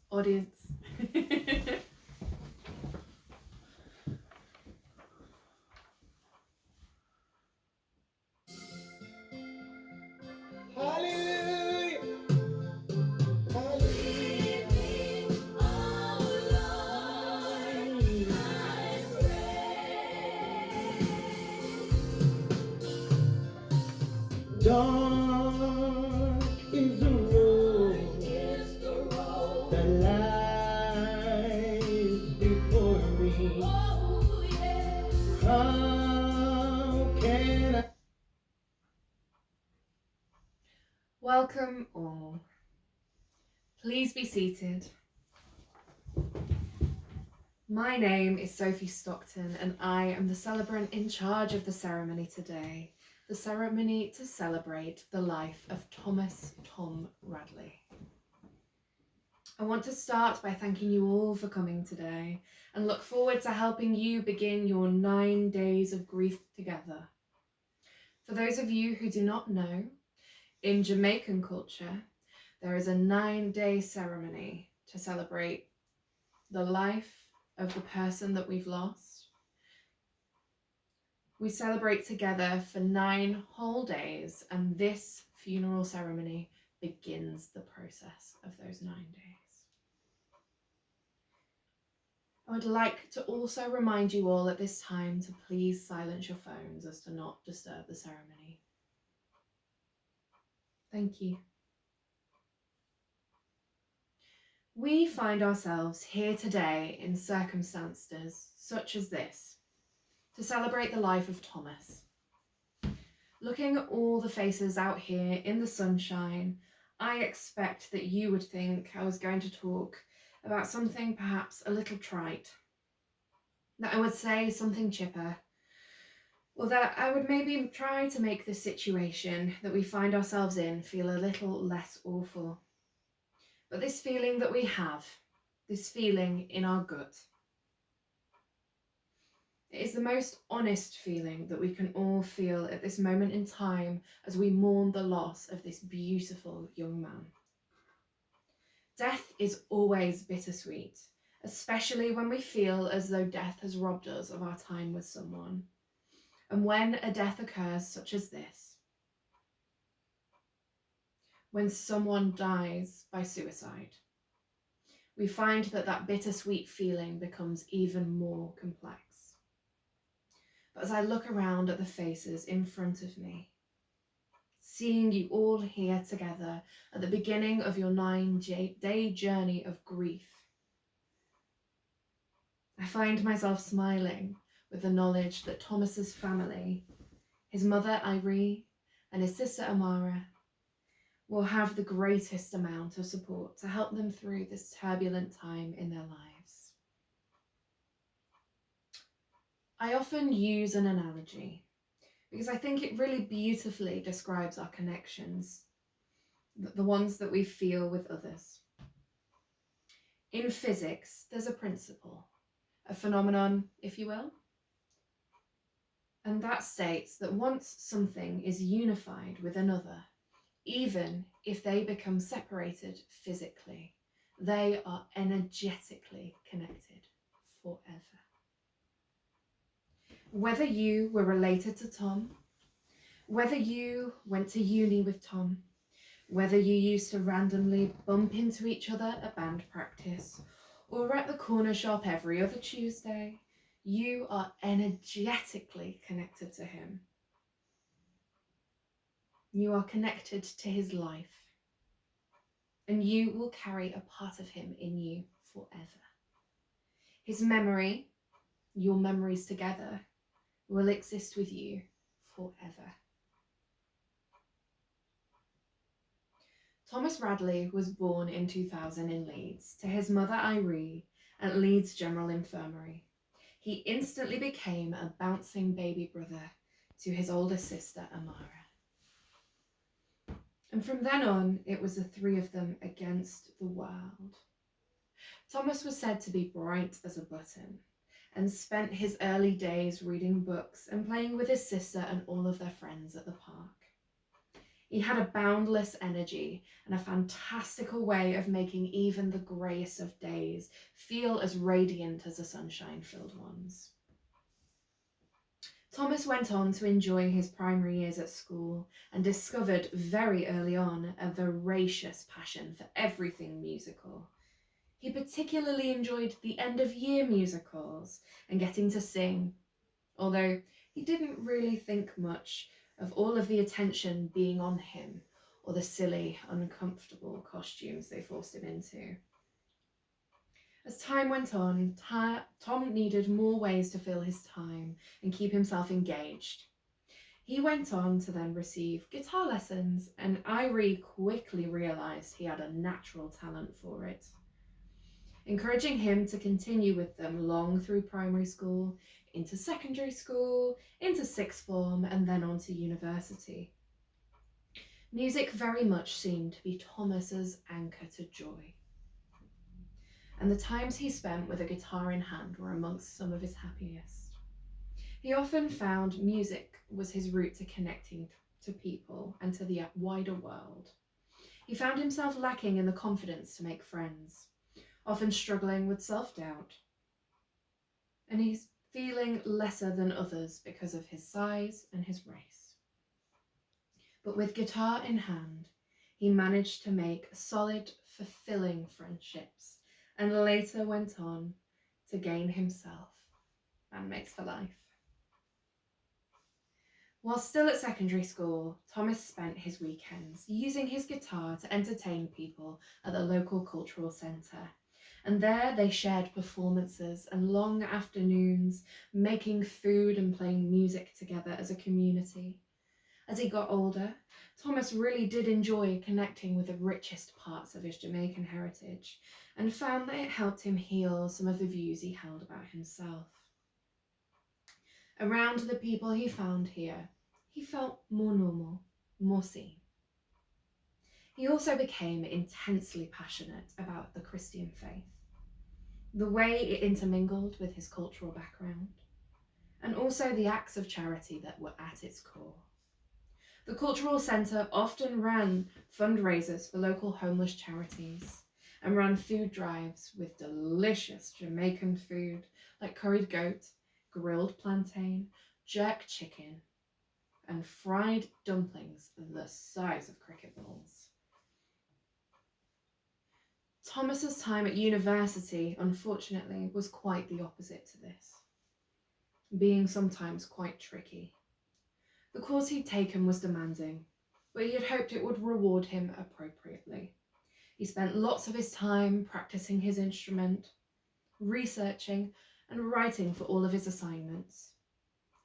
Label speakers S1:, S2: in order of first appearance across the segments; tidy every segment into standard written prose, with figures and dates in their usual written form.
S1: Audience.
S2: Hallelujah. Hallelujah. Dark is the road that lies before me. How can I?
S1: Welcome all. Please be seated. My name is Sophie Stockton and I am the celebrant in charge of the ceremony today. The ceremony to celebrate the life of Thomas Tom Radley. I want to start by thanking you all for coming today and look forward to helping you begin your 9 days of grief together. For those of you who do not know, in Jamaican culture, there is a 9-day ceremony to celebrate the life of the person that we've lost. We celebrate together for 9 whole days, and this funeral ceremony begins the process of those 9 days. I would like to also remind you all at this time to please silence your phones as to not disturb the ceremony. Thank you. We find ourselves here today in circumstances such as this to celebrate the life of Thomas. Looking at all the faces out here in the sunshine, I expect that you would think I was going to talk about something perhaps a little trite, that I would say something chipper, or that I would maybe try to make the situation that we find ourselves in feel a little less awful. But this feeling that we have, this feeling in our gut, it is the most honest feeling that we can all feel at this moment in time as we mourn the loss of this beautiful young man. Death is always bittersweet, especially when we feel as though death has robbed us of our time with someone. And when a death occurs such as this, when someone dies by suicide, we find that that bittersweet feeling becomes even more complex. But as I look around at the faces in front of me, seeing you all here together at the beginning of your 9-day journey of grief, I find myself smiling with the knowledge that Thomas's family, his mother Irene and his sister Amara, will have the greatest amount of support to help them through this turbulent time in their lives. I often use an analogy because I think it really beautifully describes our connections, the ones that we feel with others. In physics, there's a principle, a phenomenon, if you will, and that states that once something is unified with another, even if they become separated physically, they are energetically connected forever. Whether you were related to Tom, whether you went to uni with Tom, whether you used to randomly bump into each other at band practice or at the corner shop every other Tuesday, you are energetically connected to him. You are connected to his life, and you will carry a part of him in you forever. His memory, your memories together, will exist with you forever. Thomas Radley was born in 2000 in Leeds to his mother Irene at Leeds General Infirmary. He instantly became a bouncing baby brother to his older sister Amara. And from then on, it was the three of them against the world. Thomas was said to be bright as a button and spent his early days reading books and playing with his sister and all of their friends at the park. He had a boundless energy and a fantastical way of making even the greyest of days feel as radiant as the sunshine-filled ones. Thomas went on to enjoy his primary years at school and discovered very early on a voracious passion for everything musical. He particularly enjoyed the end-of-year musicals and getting to sing, although he didn't really think much of all of the attention being on him or the silly, uncomfortable costumes they forced him into. As time went on, Tom needed more ways to fill his time and keep himself engaged. He went on to then receive guitar lessons, and Irie quickly realised he had a natural talent for it, encouraging him to continue with them long through primary school, into secondary school, into sixth form, and then on to university. Music very much seemed to be Thomas's anchor to joy, and the times he spent with a guitar in hand were amongst some of his happiest. He often found music was his route to connecting to people and to the wider world. He found himself lacking in the confidence to make friends, often struggling with self-doubt, and he's feeling lesser than others because of his size and his race. But with guitar in hand, he managed to make solid, fulfilling friendships and later went on to gain himself bandmates for life. While still at secondary school, Thomas spent his weekends using his guitar to entertain people at the local cultural centre. And there they shared performances and long afternoons, making food and playing music together as a community. As he got older, Thomas really did enjoy connecting with the richest parts of his Jamaican heritage and found that it helped him heal some of the views he held about himself. Around the people he found here, he felt more normal, more seen. He also became intensely passionate about the Christian faith, the way it intermingled with his cultural background, and also the acts of charity that were at its core. The Cultural Centre often ran fundraisers for local homeless charities and ran food drives with delicious Jamaican food like curried goat, grilled plantain, jerk chicken, and fried dumplings the size of cricket balls. Thomas's time at university, unfortunately, was quite the opposite to this, being sometimes quite tricky. The course he'd taken was demanding, but he had hoped it would reward him appropriately. He spent lots of his time practicing his instrument, researching, and writing for all of his assignments.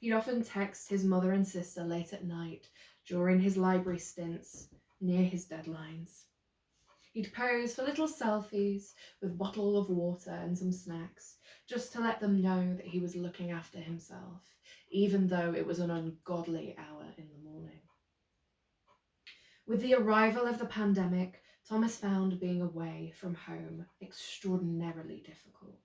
S1: He'd often text his mother and sister late at night during his library stints near his deadlines. He'd pose for little selfies with a bottle of water and some snacks, just to let them know that he was looking after himself, even though it was an ungodly hour in the morning. With the arrival of the pandemic, Thomas found being away from home extraordinarily difficult.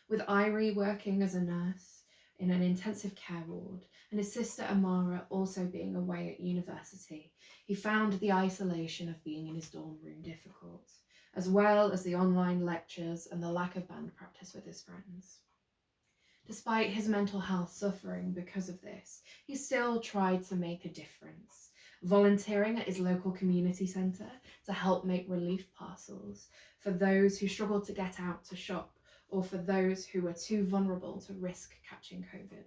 S1: With Irie working as a nurse in an intensive care ward and his sister Amara also being away at university, he found the isolation of being in his dorm room difficult, as well as the online lectures and the lack of band practice with his friends. Despite his mental health suffering because of this, he still tried to make a difference, volunteering at his local community centre to help make relief parcels for those who struggled to get out to shop or for those who were too vulnerable to risk catching COVID.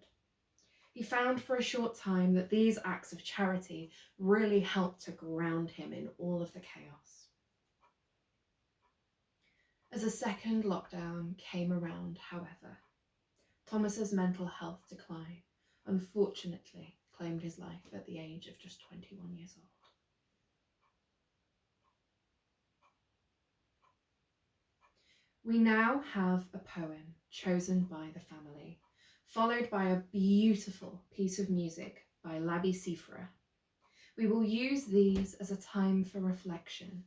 S1: He found for a short time that these acts of charity really helped to ground him in all of the chaos. As a second lockdown came around, however, Thomas's mental health decline unfortunately claimed his life at the age of just 21 years old. We now have a poem chosen by the family, followed by a beautiful piece of music by Labi Sifra. We will use these as a time for reflection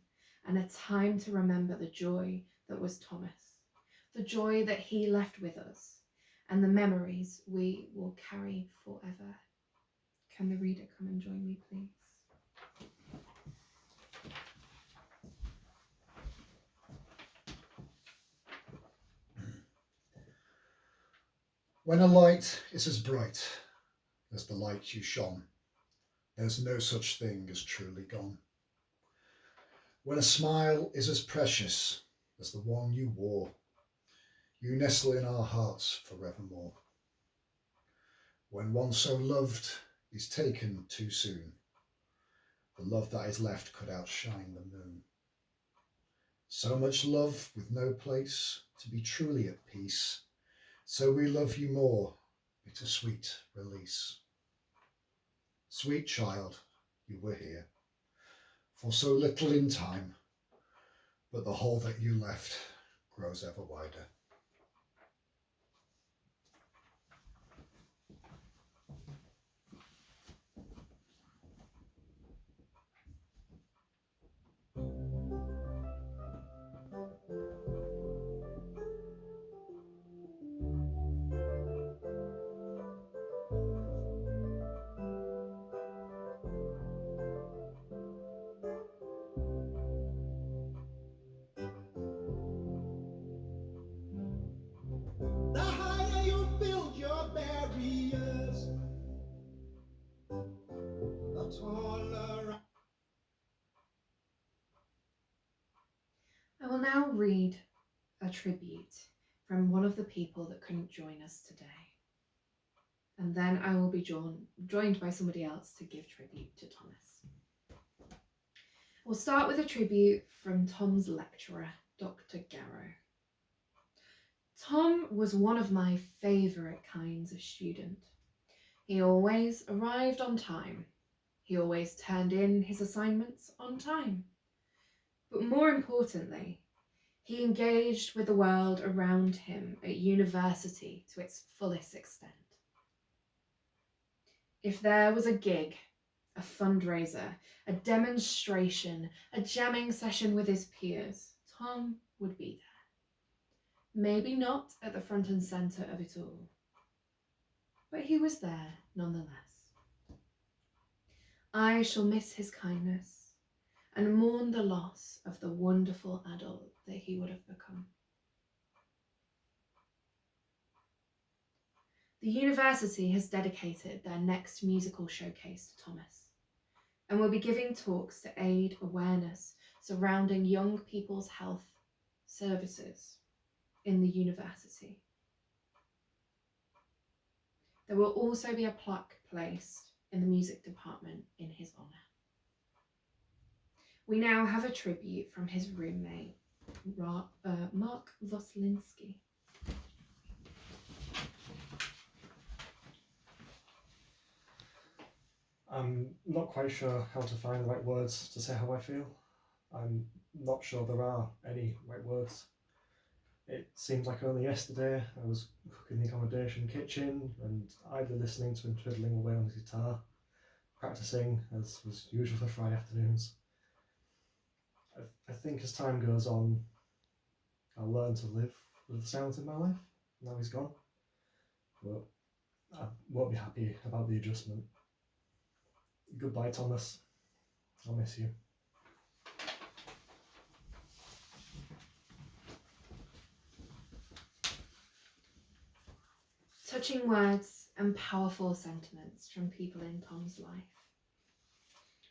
S1: and a time to remember the joy that was Thomas, the joy that he left with us, and the memories we will carry forever. Can the reader come and join me, please?
S3: When a light is as bright as the light you shone, there's no such thing as truly gone. When a smile is as precious as the one you wore, you nestle in our hearts forevermore. When one so loved is taken too soon, the love that is left could outshine the moon. So much love with no place to be truly at peace, so we love you more, bittersweet release. Sweet child, you were here, for so little in time, but the hole that you left grows ever wider.
S2: The higher you build your barriers, the taller.
S1: I will now read a tribute from one of the people that couldn't join us today. And then I will be joined by somebody else to give tribute to Thomas. We'll start with a tribute from Tom's lecturer, Dr. Garrow. Tom was one of my favourite kinds of student. He always arrived on time. He always turned in his assignments on time. But more importantly, he engaged with the world around him at university to its fullest extent. If there was a gig, a fundraiser, a demonstration, a jamming session with his peers, Tom would be there. Maybe not at the front and centre of it all, but he was there nonetheless. I shall miss his kindness and mourn the loss of the wonderful adult that he would have become. The university has dedicated their next musical showcase to Thomas and will be giving talks to aid awareness surrounding young people's health services in the university. There will also be a plaque placed in the music department in his honour. We now have a tribute from his roommate, Mark Voslinski.
S4: I'm not quite sure how to find the right words to say how I feel. I'm not sure there are any right words. It seems like only yesterday I was cooking in the accommodation kitchen and idly listening to him twiddling away on his guitar, practicing as was usual for Friday afternoons. I think as time goes on, I'll learn to live with the sounds in my life. Now he's gone. But I won't be happy about the adjustment. Goodbye, Thomas. I'll miss you.
S1: Touching words and powerful sentiments from people in Tom's life.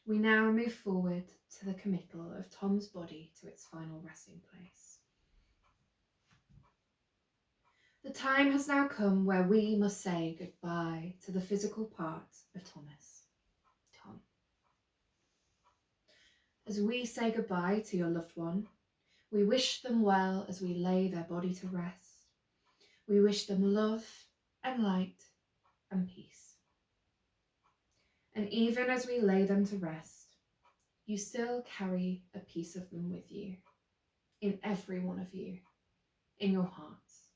S1: We now move forward to the committal of Tom's body to its final resting place. The time has now come where we must say goodbye to the physical part of Thomas, Tom. As we say goodbye to your loved one, we wish them well as we lay their body to rest. We wish them love and light and peace. And even as we lay them to rest, you still carry a piece of them with you, in every one of you, in your hearts.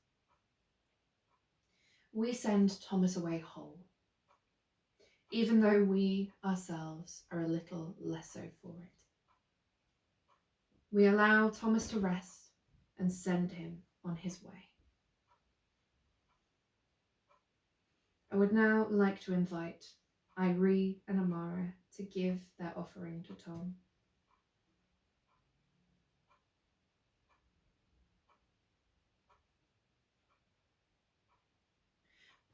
S1: We send Thomas away whole, even though we ourselves are a little less so for it. We allow Thomas to rest and send him on his way. I would now like to invite Irene and Amara to give their offering to Tom.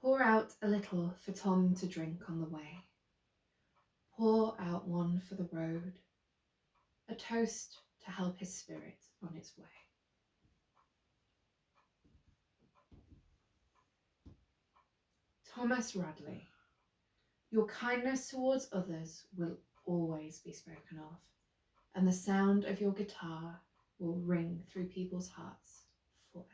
S1: Pour out a little for Tom to drink on the way. Pour out one for the road. A toast to help his spirit on its way. Thomas Radley, your kindness towards others will always be spoken of, and the sound of your guitar will ring through people's hearts forever.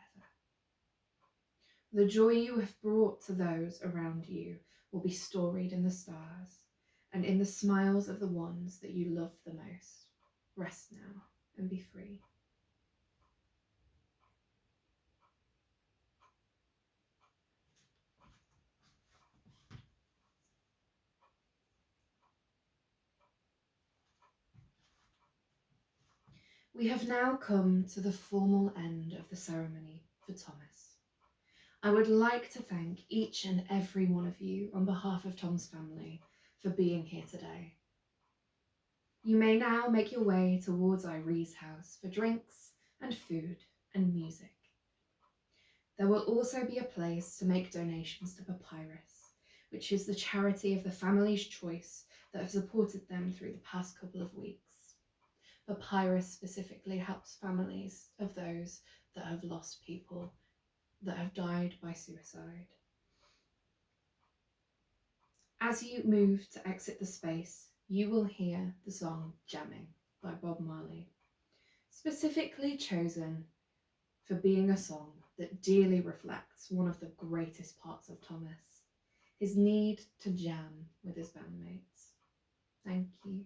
S1: The joy you have brought to those around you will be storied in the stars and in the smiles of the ones that you love the most. Rest now and be free. We have now come to the formal end of the ceremony for Thomas. I would like to thank each and every one of you on behalf of Tom's family for being here today. You may now make your way towards Iree's house for drinks and food and music. There will also be a place to make donations to Papyrus, which is the charity of the family's choice that have supported them through the past couple of weeks. Papyrus specifically helps families of those that have lost people, that have died by suicide. As you move to exit the space, you will hear the song Jamming by Bob Marley, specifically chosen for being a song that dearly reflects one of the greatest parts of Thomas, his need to jam with his bandmates. Thank you.